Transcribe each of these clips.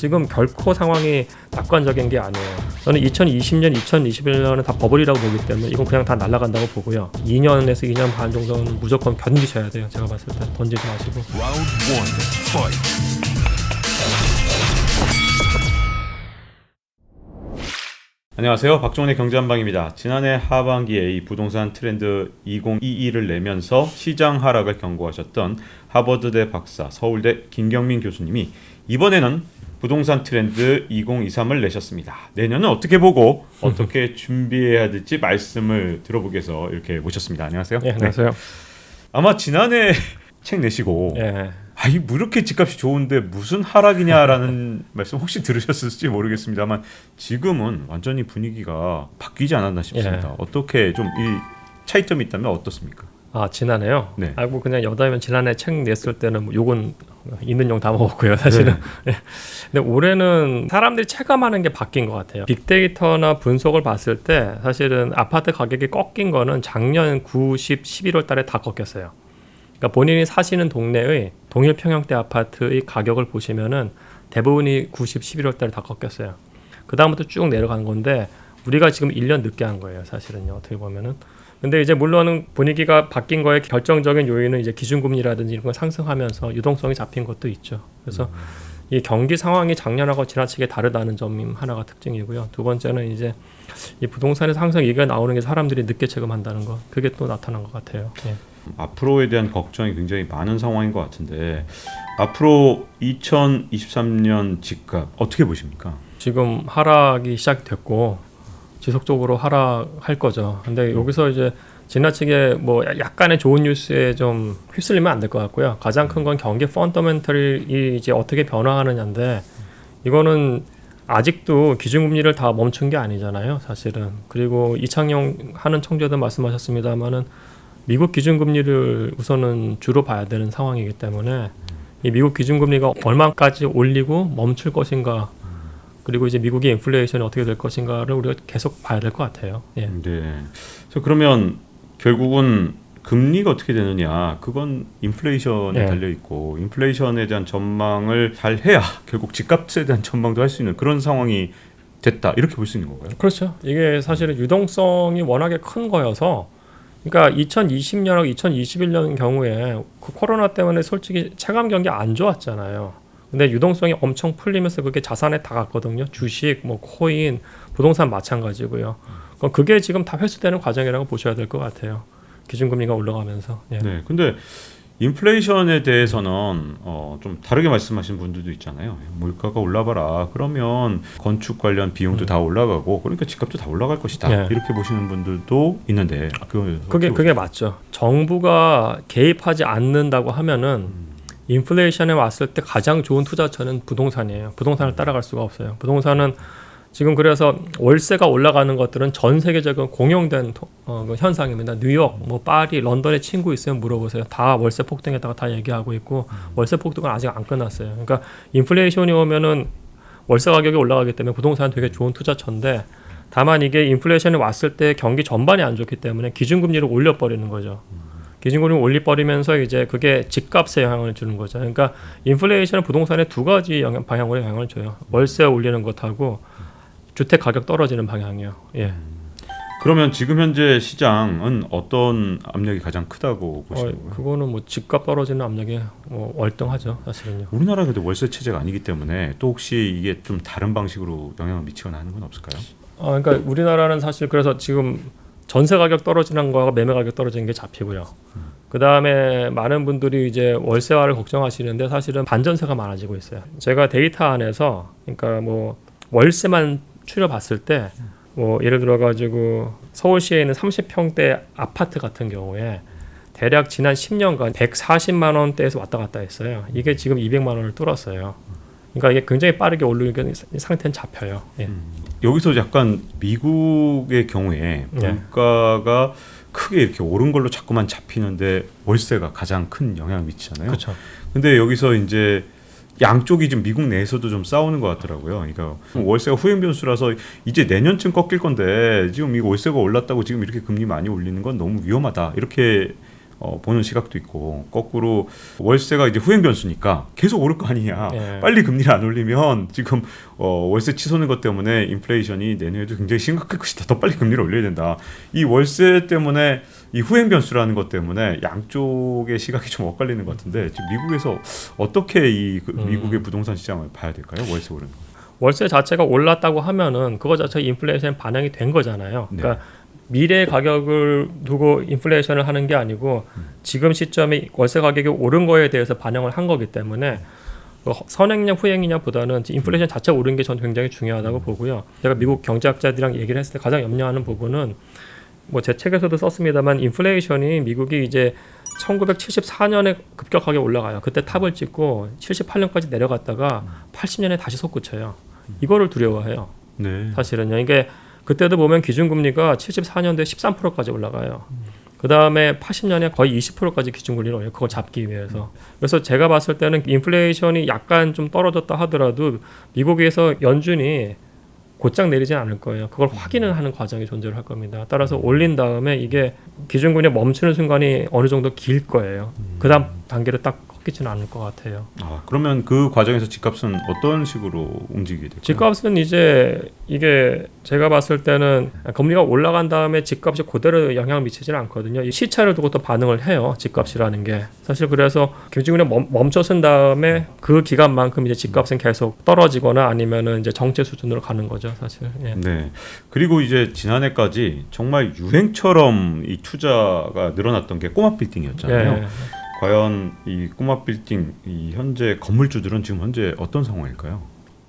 지금 결코 상황이 낙관적인 게 아니에요. 저는 2020년, 2021년은 다 버블이라고 보기 때문에 이건 그냥 다 날아간다고 보고요. 2년에서 2년 반 정도는 무조건 견디셔야 돼요. 제가 봤을 때 던지지 마시고. 안녕하세요. 박종훈의 경제한방입니다. 지난해 하반기에 이 부동산 트렌드 2022를 내면서 시장 하락을 경고하셨던 하버드대 박사, 서울대 김경민 교수님이 이번에는 부동산 트렌드 2023을 내셨습니다. 내년은 어떻게 보고 어떻게 준비해야 될지 말씀을 들어보기 위해서 이렇게 모셨습니다. 안녕하세요. 네, 안녕하세요. 네. 아마 지난해 책 내시고 뭐 이렇게 집값이 좋은데 무슨 하락이냐라는 말씀 혹시 들으셨을지 모르겠습니다만 지금은 완전히 분위기가 바뀌지 않았나 싶습니다. 어떻게 좀 이 차이점이 있다면 어떻습니까? 지난해요? 네. 뭐 그냥 여담이면 지난해 책 냈을 때는 뭐 욕은 있는 용 다 먹었고요, 사실은. 네. 근데 올해는 사람들이 체감하는 게 바뀐 것 같아요. 빅데이터나 분석을 봤을 때 사실은 아파트 가격이 꺾인 거는 작년 9, 10, 11월 달에 다 꺾였어요. 그러니까 본인이 사시는 동네의 동일 평형대 아파트의 가격을 보시면은 대부분이 90, 11월 달에 다 꺾였어요. 그 다음부터 쭉 내려간 건데 우리가 지금 1년 늦게 한 거예요, 사실은요. 어떻게 보면은. 근데 이제 물론 분위기가 바뀐 거에 결정적인 요인은 이제 기준금리라든지 이런 거 상승하면서 유동성이 잡힌 것도 있죠. 그래서 이 경기 상황이 작년하고 지나치게 다르다는 점이 하나가 특징이고요. 두 번째는 이제 이 부동산에서 항상 얘기가 나오는 게 사람들이 늦게 체감한다는 거. 그게 또 나타난 것 같아요. 예. 앞으로에 대한 걱정이 굉장히 많은 상황인 것 같은데 앞으로 2023년 집값 어떻게 보십니까? 지금 하락이 시작됐고 지속적으로 하락할 거죠. 근데 여기서 이제 지나치게 뭐 약간의 좋은 뉴스에 좀 휩쓸리면 안 될 것 같고요. 가장 큰 건 경기 펀더멘털이 이제 어떻게 변화하느냐인데 이거는 아직도 기준금리를 다 멈춘 게 아니잖아요, 사실은. 그리고 이창용 하는 청재도 말씀하셨습니다만은 미국 기준금리를 우선은 주로 봐야 되는 상황이기 때문에 이 미국 기준금리가 얼마까지 올리고 멈출 것인가, 그리고 이제 미국의 인플레이션이 어떻게 될 것인가를 우리가 계속 봐야 될 것 같아요. 예. 네. 그래서 그러면 결국은 금리가 어떻게 되느냐, 그건 인플레이션에 달려 있고 인플레이션에 대한 전망을 잘 해야 결국 집값에 대한 전망도 할 수 있는 그런 상황이 됐다, 이렇게 볼 수 있는 건가요? 그렇죠. 이게 사실은 유동성이 워낙에 큰 거여서, 그러니까 2020년하고 2021년 경우에 그 코로나 때문에 솔직히 체감 경기 안 좋았잖아요. 근데 유동성이 엄청 풀리면서 그게 자산에 다 갔거든요. 주식, 뭐 코인, 부동산 마찬가지고요. 그게 지금 다 회수되는 과정이라고 보셔야 될 것 같아요. 기준금리가 올라가면서. 예. 네. 근데 인플레이션에 대해서는 좀 다르게 말씀하시는 분들도 있잖아요. 물가가 올라봐라, 그러면 건축 관련 비용도 다 올라가고 그러니까 집값도 다 올라갈 것이다, 이렇게 보시는 분들도 있는데 그게 맞죠. 정부가 개입하지 않는다고 하면은 인플레이션에 왔을 때 가장 좋은 투자처는 부동산이에요. 부동산을 따라갈 수가 없어요. 부동산은 지금 그래서 월세가 올라가는 것들은 전 세계적인 공용된 그 현상입니다. 뉴욕, 뭐 파리, 런던에 친구 있으면 물어보세요. 다 월세 폭등에다가 다 얘기하고 있고 월세 폭등은 아직 안 끝났어요. 그러니까 인플레이션이 오면은 월세 가격이 올라가기 때문에 부동산은 되게 좋은 투자처인데, 다만 이게 인플레이션이 왔을 때 경기 전반이 안 좋기 때문에 기준금리를 올려버리는 거죠. 기준금리를 올려버리면서 이제 그게 집값에 영향을 주는 거죠. 그러니까 인플레이션은 부동산에 두 가지 방향으로 영향을 줘요. 월세 올리는 것하고 주택 가격 떨어지는 방향이요. 예. 그러면 지금 현재 시장은 어떤 압력이 가장 크다고 보시는 거예요? 그거는 뭐 집값 떨어지는 압력이 월등하죠, 사실은요. 우리나라가 월세 체제가 아니기 때문에 또 혹시 이게 좀 다른 방식으로 영향을 미치거나 하는 건 없을까요? 그러니까 우리나라는 사실 그래서 지금 전세 가격 떨어지는 거와 매매 가격 떨어지는 게 잡히고요. 그 다음에 많은 분들이 이제 월세화를 걱정하시는데 사실은 반전세가 많아지고 있어요. 제가 데이터 안에서 그러니까 뭐 월세만 추려봤을 때 뭐 예를 들어 가지고 서울시에 있는 30평대 아파트 같은 경우에 대략 지난 10년간 140만 원대에서 왔다 갔다 했어요. 이게 지금 200만 원을 뚫었어요. 그러니까 이게 굉장히 빠르게 오르는 상태는 잡혀요. 예. 여기서 약간 미국의 경우에 물가가 크게 이렇게 오른 걸로 자꾸만 잡히는데 월세가 가장 큰 영향을 미치잖아요. 그렇죠. 근데 여기서 이제 양쪽이 지금 미국 내에서도 좀 싸우는 것 같더라고요. 그러니까 월세가 후행 변수라서 이제 내년쯤 꺾일 건데 지금 이 월세가 올랐다고 지금 이렇게 금리 많이 올리는 건 너무 위험하다, 이렇게 보는 시각도 있고 거꾸로 월세가 이제 후행 변수니까 계속 오를 거 아니냐. 예. 빨리 금리를 안 올리면 지금 월세 치솟는 것 때문에 인플레이션이 내년에도 굉장히 심각할 것이다. 더 빨리 금리를 올려야 된다. 이 월세 때문에 이 후행 변수라는 것 때문에 양쪽의 시각이 좀 엇갈리는 것 같은데 지금 미국에서 어떻게 이 미국의 부동산 시장을 봐야 될까요? 월세 오르는 거. 월세 자체가 올랐다고 하면은 그거 자체가 인플레이션에 반영이 된 거잖아요. 네. 그러니까 미래 가격을 두고 인플레이션을 하는 게 아니고 지금 시점에 월세 가격이 오른 거에 대해서 반영을 한 거기 때문에 선행냐 후행이냐보다는 인플레이션 자체가 오른 게 저는 굉장히 중요하다고 보고요. 제가 미국 경제학자들이랑 얘기를 했을 때 가장 염려하는 부분은 뭐 제 책에서도 썼습니다만 인플레이션이 미국이 이제 1974년에 급격하게 올라가요. 그때 탑을 찍고 78년까지 내려갔다가 80년에 다시 솟구쳐요. 이거를 두려워해요. 네. 사실은요. 이게 그때도 보면 기준금리가 74년도에 13%까지 올라가요. 그 다음에 80년에 거의 20%까지 기준금리를 올려요. 그걸 잡기 위해서. 그래서 제가 봤을 때는 인플레이션이 약간 좀 떨어졌다 하더라도 미국에서 연준이 곧장 내리진 않을 거예요. 그걸 확인을 하는 과정이 존재를 할 겁니다. 따라서 올린 다음에 이게 기준금리 멈추는 순간이 어느 정도 길 거예요. 그 다음 단계를 딱 꺾이지는 않을 것 같아요. 그러면 그 과정에서 집값은 어떤 식으로 움직이게 될까요? 집값은 이제 이게 제가 봤을 때는 금리가 올라간 다음에 집값이 그대로 영향을 미치지는 않거든요. 이 시차를 두고 또 반응을 해요. 집값이라는 게 사실 그래서 기준금리 멈춰선 다음에 그 기간만큼 이제 집값은 계속 떨어지거나 아니면은 이제 정체 수준으로 가는 거죠, 사실. 예. 네. 그리고 이제 지난해까지 정말 유행처럼 이 투자가 늘어났던 게 꼬마 빌딩이었잖아요. 예. 과연 이 꼬마 빌딩 이 현재 건물주들은 지금 현재 어떤 상황일까요?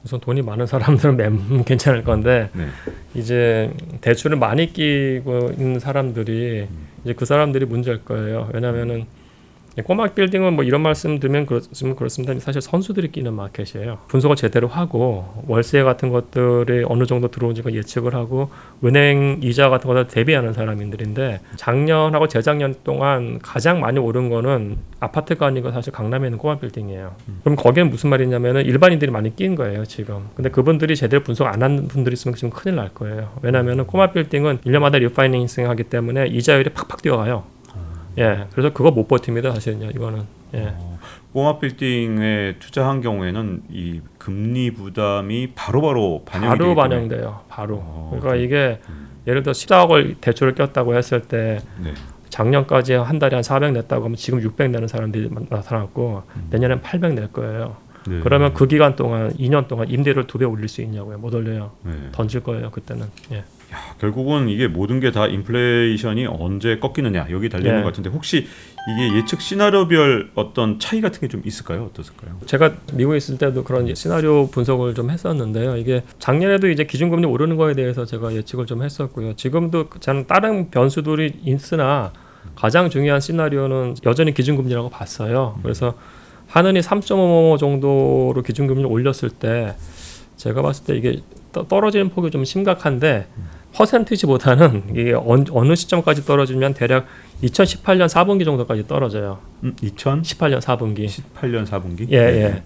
우선 돈이 많은 사람들은 괜찮을 건데 네. 이제 대출을 많이 끼고 있는 사람들이 이제 그 사람들이 문제일 거예요. 왜냐하면은 꼬마 빌딩은 뭐 이런 말씀 드리면 그렇습니다. 사실 선수들이 끼는 마켓이에요. 분석을 제대로 하고 월세 같은 것들이 어느 정도 들어오는지 예측을 하고 은행 이자 같은 것을 대비하는 사람들인데 작년하고 재작년 동안 가장 많이 오른 거는 아파트가 아니고 사실 강남에 있는 꼬마 빌딩이에요. 그럼 거기는 무슨 말이냐면은 일반인들이 많이 끼는 거예요 지금. 근데 그분들이 제대로 분석 안 하는 분들이 있으면 지금 큰일 날 거예요. 왜냐하면은 꼬마 빌딩은 1년마다 리파이낸싱 하기 때문에 이자율이 팍팍 뛰어가요. 예, 그래서 그거 못 버팁니다 사실은요. 이거는. 예. 꼬마 빌딩에 투자한 경우에는 이 금리 부담이 바로바로 반영이 바로 되기 때문에 반영돼요. 바로. 그러니까 이게 예를 들어 14억을 대출을 꼈다고 했을 때 네. 작년까지 한 달에 한 400 냈다고 하면 지금 600 내는 사람들이 나타났고 내년엔 800 낼 거예요. 네. 그러면 그 기간 동안 2년 동안 임대료를 2배 올릴 수 있냐고요. 못 올려요. 네. 던질 거예요 그때는. 예. 결국은 이게 모든 게 다 인플레이션이 언제 꺾이느냐 여기 달리는 예. 것 같은데 혹시 이게 예측 시나리오별 어떤 차이 같은 게 좀 있을까요? 어떻을까요? 제가 미국에 있을 때도 그런 시나리오 분석을 좀 했었는데요. 이게 작년에도 이제 기준금리 오르는 거에 대해서 제가 예측을 좀 했었고요. 지금도 저는 다른 변수들이 있으나 가장 중요한 시나리오는 여전히 기준금리라고 봤어요. 그래서 하늘이 3.5 정도로 기준금리를 올렸을 때 제가 봤을 때 이게 떨어지는 폭이 좀 심각한데 퍼센티지보다는 이게 어느 시점까지 떨어지면 대략 2018년 4분기 정도까지 떨어져요. 2018년 4분기. 4분기? 예, 예.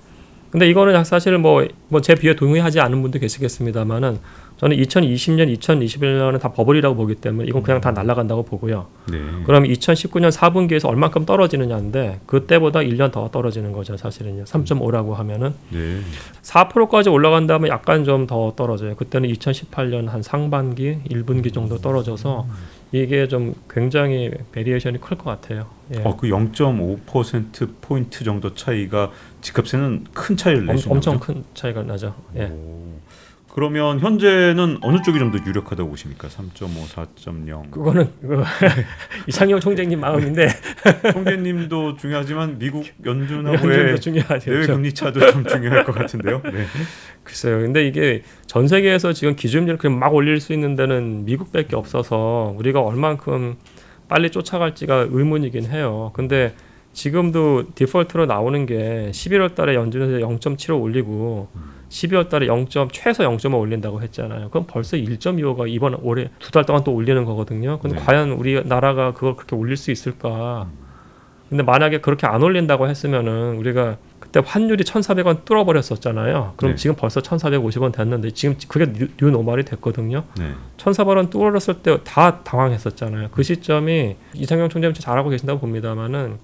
근데 이거는 사실 뭐 제 비에 동의하지 않은 분도 계시겠습니다만은 저는 2020년, 2021년은 다 버블이라고 보기 때문에 이건 그냥 다 날아간다고 보고요. 네. 그럼 2019년 4분기에서 얼만큼 떨어지느냐인데 그때보다 1년 더 떨어지는 거죠, 사실은요. 3.5라고 하면은 네. 4%까지 올라간 다음에 약간 좀 더 떨어져요. 그때는 2018년 한 상반기, 1분기 정도 떨어져서 이게 좀 굉장히 베리에이션이 클 것 같아요. 예. 그 0.5% 포인트 정도 차이가 집값에는 큰 차이를 낼 수 있는 엄청 거죠? 큰 차이가 나죠. 예. 오. 그러면 현재는 어느 쪽이 좀 더 유력하다고 보십니까? 3.5, 4.0. 그거는 이창용 총재님 마음인데 총재님도 중요하지만 미국 연준도 연준하고의 중요하죠. 내외 금리 차도 좀 중요할 것 같은데요. 네. 글쎄요. 근데 이게 전 세계에서 지금 기준율을 그냥 막 올릴 수 있는 데는 미국밖에 없어서 우리가 얼만큼 빨리 쫓아갈지가 의문이긴 해요. 근데 지금도 디폴트로 나오는 게 11월 달에 연준에서 0.75 올리고 12월 달에 최소 0.5 올린다고 했잖아요. 그럼 벌써 1.25가 이번 올해 2달 동안 또 올리는 거거든요. 근데 네. 과연 우리나라가 그걸 그렇게 올릴 수 있을까? 근데 만약에 그렇게 안 올린다고 했으면은 우리가 그때 환율이 1,400원 뚫어버렸었잖아요. 그럼 네. 지금 벌써 1,450원 됐는데 지금 그게 뉴 노멀이 됐거든요. 네. 1,400원 뚫어버렸을 때 다 당황했었잖아요. 그 시점이 이창용 총재님 잘하고 계신다고 봅니다만은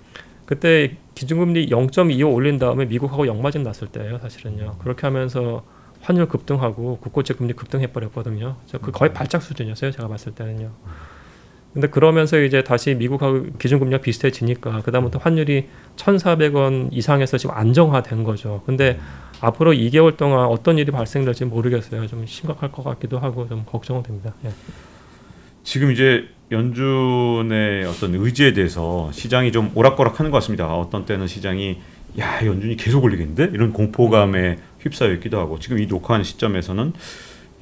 그때 기준금리 0.25 올린 다음에 미국하고 역마진 났을 때예요. 사실은요. 그렇게 하면서 환율 급등하고 국고채 금리 급등해버렸거든요. 그 거의 발작 수준이었어요. 제가 봤을 때는요. 근데 그러면서 이제 다시 미국하고 기준금리가 비슷해지니까 그다음부터 환율이 1,400원 이상에서 지금 안정화된 거죠. 근데 앞으로 2개월 동안 어떤 일이 발생될지 모르겠어요. 좀 심각할 것 같기도 하고 좀 걱정은 됩니다. 예. 지금 이제 연준의 어떤 의지에 대해서 시장이 좀 오락가락하는 것 같습니다. 어떤 때는 시장이 야 연준이 계속 올리겠는데 이런 공포감에 휩싸여 있기도 하고 지금 이 녹화하는 시점에서는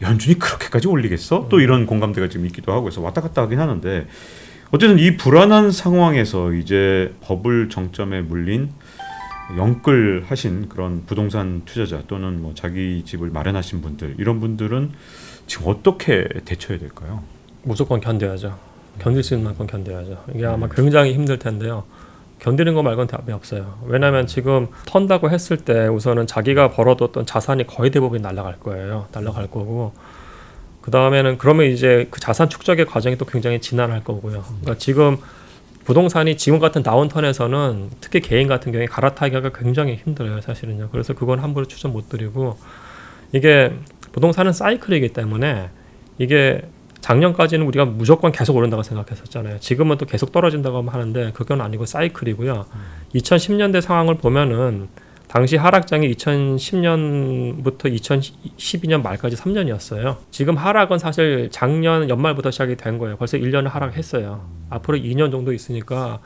연준이 그렇게까지 올리겠어? 또 이런 공감대가 지금 있기도 하고 해서 왔다 갔다 하긴 하는데 어쨌든 이 불안한 상황에서 이제 버블 정점에 물린 영끌하신 그런 부동산 투자자 또는 뭐 자기 집을 마련하신 분들 이런 분들은 지금 어떻게 대처해야 될까요? 무조건 견뎌야죠. 견딜 수 있는 만큼 견뎌야죠. 이게 아마 굉장히 힘들 텐데요. 견디는 거 말고는 답이 없어요. 왜냐하면 지금 턴다고 했을 때 우선은 자기가 벌어뒀던 자산이 거의 대부분 날아갈 거예요. 날아갈 거고 그 다음에는 그러면 이제 그 자산 축적의 과정이 또 굉장히 지난할 거고요. 그러니까 지금 부동산이 지금 같은 다운턴에서는 특히 개인 같은 경우에 갈아타기가 굉장히 힘들어요. 사실은요. 그래서 그건 함부로 추천 못 드리고 이게 부동산은 사이클이기 때문에 이게 작년까지는 우리가 무조건 계속 오른다고 생각했었잖아요. 지금은 또 계속 떨어진다고 하는데 그건 아니고 사이클이고요. 2010년대 상황을 보면은 당시 하락장이 2010년부터 2012년 말까지 3년이었어요. 지금 하락은 사실 작년 연말부터 시작이 된 거예요. 벌써 1년을 하락했어요. 앞으로 2년 정도 있으니까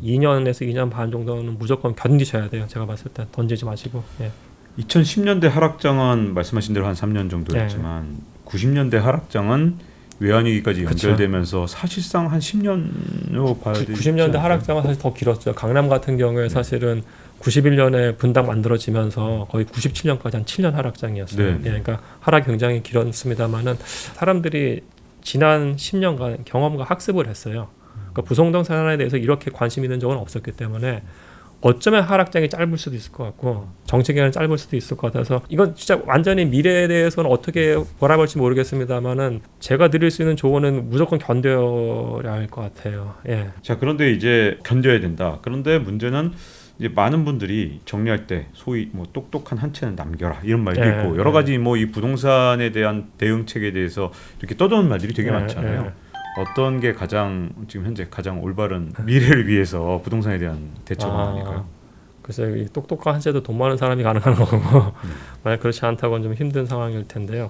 2년에서 2년 반 정도는 무조건 견디셔야 돼요. 제가 봤을 때 던지지 마시고. 예. 2010년대 하락장은 말씀하신 대로 한 3년 정도였지만 90년대 하락장은 외환위기까지 연결되면서 사실상 한 10년으로 봐야 되지 90년대 않을까요? 하락장은 사실 더 길었죠. 강남 같은 경우에 사실은 91년에 분당 만들어지면서 거의 97년까지 한 7년 하락장이었어요. 네. 예, 그러니까 하락이 굉장히 길었습니다만은 사람들이 지난 10년간 경험과 학습을 했어요. 그러니까 부동산에 대해서 이렇게 관심 있는 적은 없었기 때문에 어쩌면 하락장이 짧을 수도 있을 것 같고 정체 기간이 짧을 수도 있을 것 같아서 이건 진짜 완전히 미래에 대해서는 어떻게 바라볼지 모르겠습니다만은 제가 드릴 수 있는 조언은 무조건 견뎌야 할 것 같아요. 예. 자 그런데 이제 견뎌야 된다. 그런데 문제는 이제 많은 분들이 정리할 때 소위 뭐 똑똑한 한 채는 남겨라 이런 말도 예, 있고 여러 가지 뭐 이 부동산에 대한 대응책에 대해서 이렇게 떠도는 말들이 되게 많잖아요. 어떤 게 가장 지금 현재 가장 올바른 미래를 위해서 부동산에 대한 대처가 아닐까요? 그래서 이 똑똑한 한 채도 돈 많은 사람이 가능한 거고 만약 그렇지 않다고는 좀 힘든 상황일 텐데요.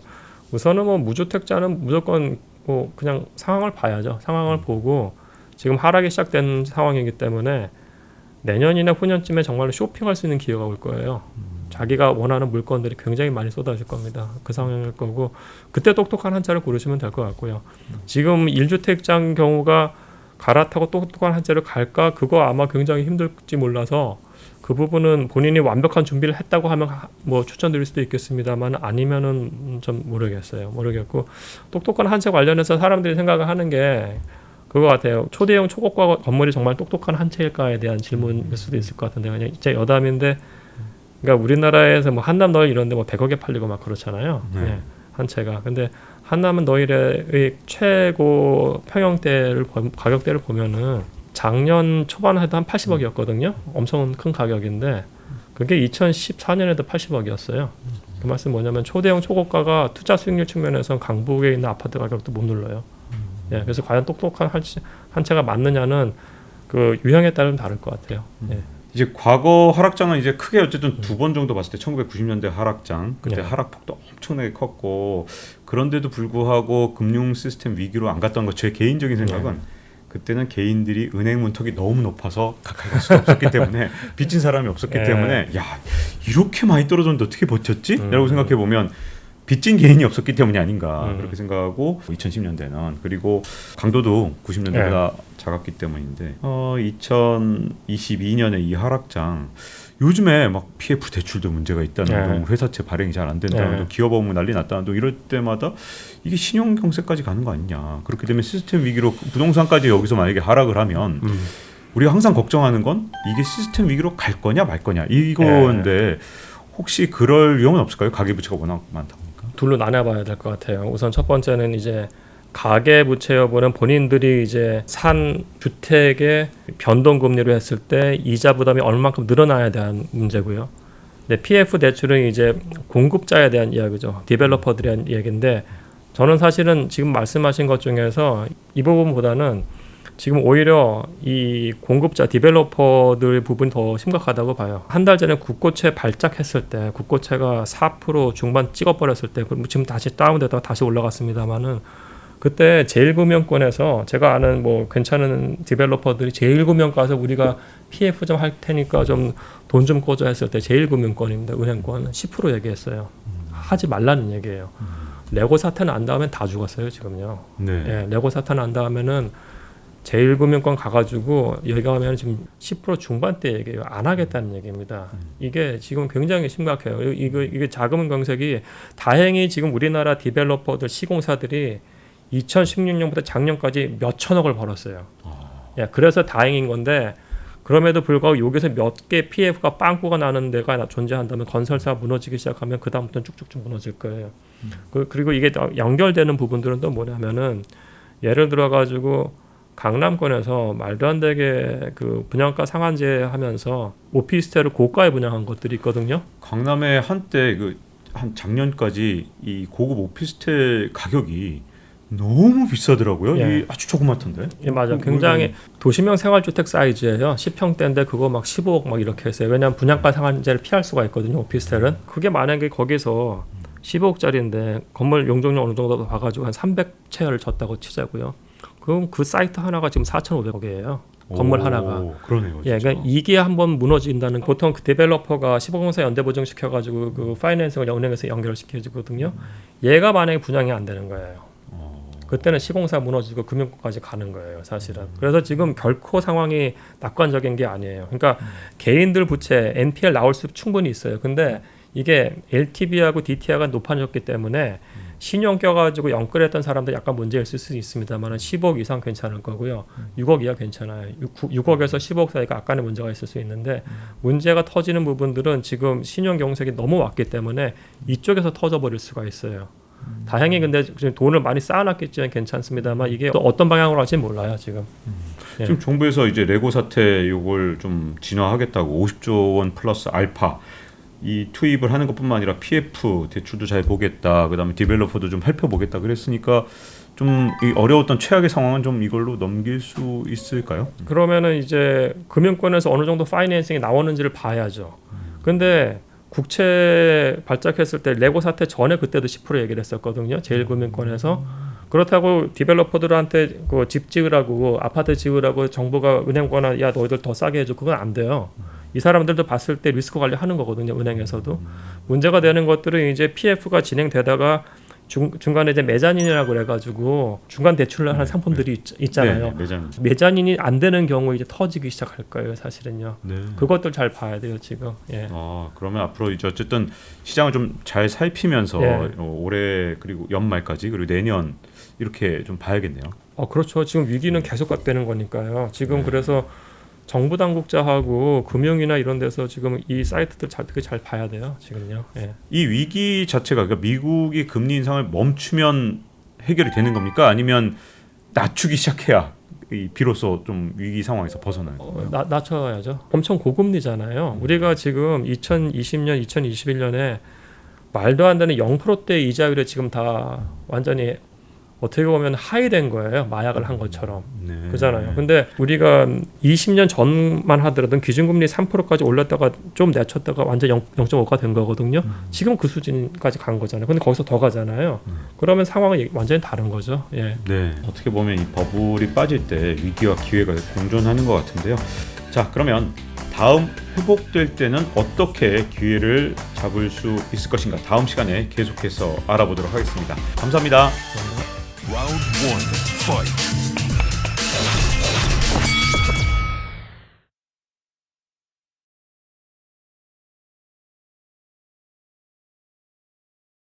우선은 뭐 무주택자는 무조건 뭐 그냥 상황을 봐야죠. 상황을 보고 지금 하락이 시작된 상황이기 때문에 내년이나 후년쯤에 정말로 쇼핑할 수 있는 기회가 올 거예요. 자기가 원하는 물건들이 굉장히 많이 쏟아질 겁니다. 그 상황일 거고 그때 똑똑한 한 채를 고르시면 될 것 같고요. 지금 1주택자인 경우가 갈아타고 똑똑한 한 채를 갈까? 그거 아마 굉장히 힘들지 몰라서 그 부분은 본인이 완벽한 준비를 했다고 하면 뭐 추천드릴 수도 있겠습니다만 아니면은 좀 모르겠고 똑똑한 한 채 관련해서 사람들이 생각을 하는 게 그거 같아요. 초대형 초고가 건물이 정말 똑똑한 한 채일까에 대한 질문일 수도 있을 것 같은데 그냥 진짜 여담인데 그러니까 우리나라에서 뭐 한남 너일 이런데 뭐 100억에 팔리고 막 그렇잖아요. 네. 한 채가. 근데 한남은 너일의 최고 평형대를 가격대를 보면은 작년 초반에 해도 한 80억이었거든요. 엄청 큰 가격인데 그게 2014년에도 80억이었어요. 그 말씀 뭐냐면 초대형 초고가가 투자 수익률 측면에서 강북에 있는 아파트 가격도 못 눌러요. 예, 그래서 과연 똑똑한 한 채가 맞느냐는 그 유형에 따라 다를 것 같아요. 예. 이제 과거 하락장은 이제 크게 어쨌든 두 번 정도 봤을 때 1990년대 하락장 그때 하락폭도 엄청나게 컸고 그런데도 불구하고 금융 시스템 위기로 안 갔던 것 제 개인적인 생각은 그때는 개인들이 은행 문턱이 너무 높아서 가까이 갈 수도 없었기 때문에 빚진 사람이 없었기 때문에 야 이렇게 많이 떨어졌는데 어떻게 버텼지? 라고 생각해 보면 빚진 개인이 없었기 때문이 아닌가 그렇게 생각하고 2010년대는 그리고 강도도 90년대보다 작았기 때문인데 2022년에 이 하락장 요즘에 막 PF 대출도 문제가 있다는 둥 회사채 발행이 잘 안 된다는 둥 기업 업무 난리 났다는 둥 이럴 때마다 이게 신용 경색까지 가는 거 아니냐 그렇게 되면 시스템 위기로 부동산까지 여기서 만약에 하락을 하면 우리가 항상 걱정하는 건 이게 시스템 위기로 갈 거냐 말 거냐 이건데 혹시 그럴 위험은 없을까요? 가계부채가 워낙 많다 보니까. 둘로 나눠봐야 될 것 같아요. 우선 첫 번째는 이제 가계부채 여부는 본인들이 이제 산 주택의 변동금리로 했을 때 이자 부담이 얼마만큼 늘어나야 대한 문제고요. 근데 PF 대출은 이제 공급자에 대한 이야기죠. 디벨로퍼들에 대한 이야기인데 저는 사실은 지금 말씀하신 것 중에서 이 부분보다는 지금 오히려 이 공급자 디벨로퍼들 부분이 더 심각하다고 봐요. 한 달 전에 국고채 발작했을 때 국고채가 4% 중반 찍어버렸을 때 지금 다시 다운되다가 다시 올라갔습니다만은 그때 제일금융권에서 제가 아는 뭐 괜찮은 디벨로퍼들이 제일금융 가서 우리가 PF 좀 할 테니까 좀 돈 좀 꿔줘 했을 때 제일금융권입니다. 은행권 10% 얘기했어요. 하지 말라는 얘기예요. 레고 사태 난 다음엔 다 죽었어요 지금요. 네. 예, 레고 사태 난 다음에는 제일금융권 가가지고 여기 가면 지금 10% 중반대 얘기예요. 안 하겠다는 얘기입니다. 이게 지금 굉장히 심각해요. 이게 자금 경색이 다행히 지금 우리나라 디벨로퍼들 시공사들이 2016년부터 작년까지 몇 천억을 벌었어요. 예, 그래서 다행인 건데 그럼에도 불구하고 여기서 몇 개 PF가 빵꾸가 나는 데가 존재한다면 건설사 무너지기 시작하면 그 다음부터는 쭉쭉쭉 무너질 거예요. 그리고 이게 연결되는 부분들은 또 뭐냐면은 예를 들어 가지고 강남권에서 말도 안 되게 그 분양가 상한제 하면서 오피스텔을 고가에 분양한 것들이 있거든요. 강남에 한때 한 작년까지 이 고급 오피스텔 가격이 너무 비싸더라고요. 예. 이 아주 조그맣던데. 예, 맞아. 굉장히 도시명 생활주택 사이즈예요. 10평대인데 그거 막 15억 막 이렇게 했어요. 왜냐하면 분양가 상한제를 피할 수가 있거든요. 오피스텔은. 그게 만약에 거기서 15억짜리인데 건물 용적률 어느 정도 봐가지고 한 300채를 줬다고 치자고요. 그럼 그 사이트 하나가 지금 4,500억이에요. 건물 하나가. 그러네요. 예, 그러니까 이게 한번 무너진다는 보통 그 디벨로퍼가 시범공사 연대 보증 시켜가지고 그 파이낸싱을 은행에서 연결을 시켜주거든요. 얘가 만약에 분양이 안 되는 거예요. 그때는 시공사 무너지고 금융권까지 가는 거예요, 사실은. 그래서 지금 결코 상황이 낙관적인 게 아니에요. 그러니까 개인들 부채 NPL 나올 수 충분히 있어요. 근데 이게 LTV하고 DTI가 높아졌기 때문에 신용 껴가지고 영끌했던 사람들 약간 문제 있을 수 있습니다만 10억 이상 괜찮을 거고요. 6억 이하 괜찮아요. 6억에서 10억 사이가 약간의 문제가 있을 수 있는데 문제가 터지는 부분들은 지금 신용 경색이 너무 왔기 때문에 이쪽에서 터져버릴 수가 있어요. 다행히 근데 지금 돈을 많이 쌓아놨겠지만 괜찮습니다만 이게 또 어떤 방향으로 할지 몰라요 지금. 예. 지금 정부에서 이제 레고 사태 요걸 좀 진화하겠다고 50조 원 플러스 알파 이 투입을 하는 것뿐만 아니라 PF 대출도 잘 보겠다. 그다음에 디벨로퍼도 좀 살펴보겠다. 그랬으니까 좀 이 어려웠던 최악의 상황은 좀 이걸로 넘길 수 있을까요? 그러면은 이제 금융권에서 어느 정도 파이낸싱이 나오는지를 봐야죠. 근데 국채 발작했을 때 레고 사태 전에 그때도 10% 얘기를 했었거든요. 제일금융권에서. 그렇다고 디벨로퍼들한테 그 집 지으라고 아파트 지으라고 정부가 은행권에 야 너희들 더 싸게 해줘. 그건 안 돼요. 이 사람들도 봤을 때 리스크 관리하는 거거든요. 은행에서도. 문제가 되는 것들은 이제 PF가 진행되다가 중간에 이제 메자닌이라고 그래가지고 중간 대출을 하는 상품들이 있잖아요. 네, 메자닌이 안 되는 경우 이제 터지기 시작할 거예요, 사실은요. 네. 그것들 잘 봐야 돼요, 지금. 예. 그러면 앞으로 이제 어쨌든 시장을 좀 잘 살피면서 예. 올해 그리고 연말까지 그리고 내년 이렇게 좀 봐야겠네요. 그렇죠. 지금 위기는 계속 되는 거니까요. 지금 그래서 정부 당국자하고 금융이나 이런 데서 지금 이 사이트들 되게 잘 봐야 돼요. 지금요. 예. 이 위기 자체가 그러니까 미국이 금리 인상을 멈추면 해결이 되는 겁니까? 아니면 낮추기 시작해야 비로소 좀 위기 상황에서 벗어나는 건가요? 낮춰야죠. 엄청 고금리잖아요. 우리가 지금 2020년, 2021년에 말도 안 되는 0%대 이자율에 지금 다 완전히 어떻게 보면 하이된 거예요. 마약을 한 것처럼. 네. 그잖아요. 근데 우리가 20년 전만 하더라도 기준금리 3%까지 올렸다가 좀 내쳤다가 완전 0.5가 된 거거든요. 지금 그 수준까지 간 거잖아요. 근데 거기서 더 가잖아요. 그러면 상황은 완전히 다른 거죠. 예. 네. 어떻게 보면 이 버블이 빠질 때 위기와 기회가 공존하는 것 같은데요. 자, 그러면 다음 회복될 때는 어떻게 기회를 잡을 수 있을 것인가? 다음 시간에 계속해서 알아보도록 하겠습니다. 감사합니다. Round 1, fight.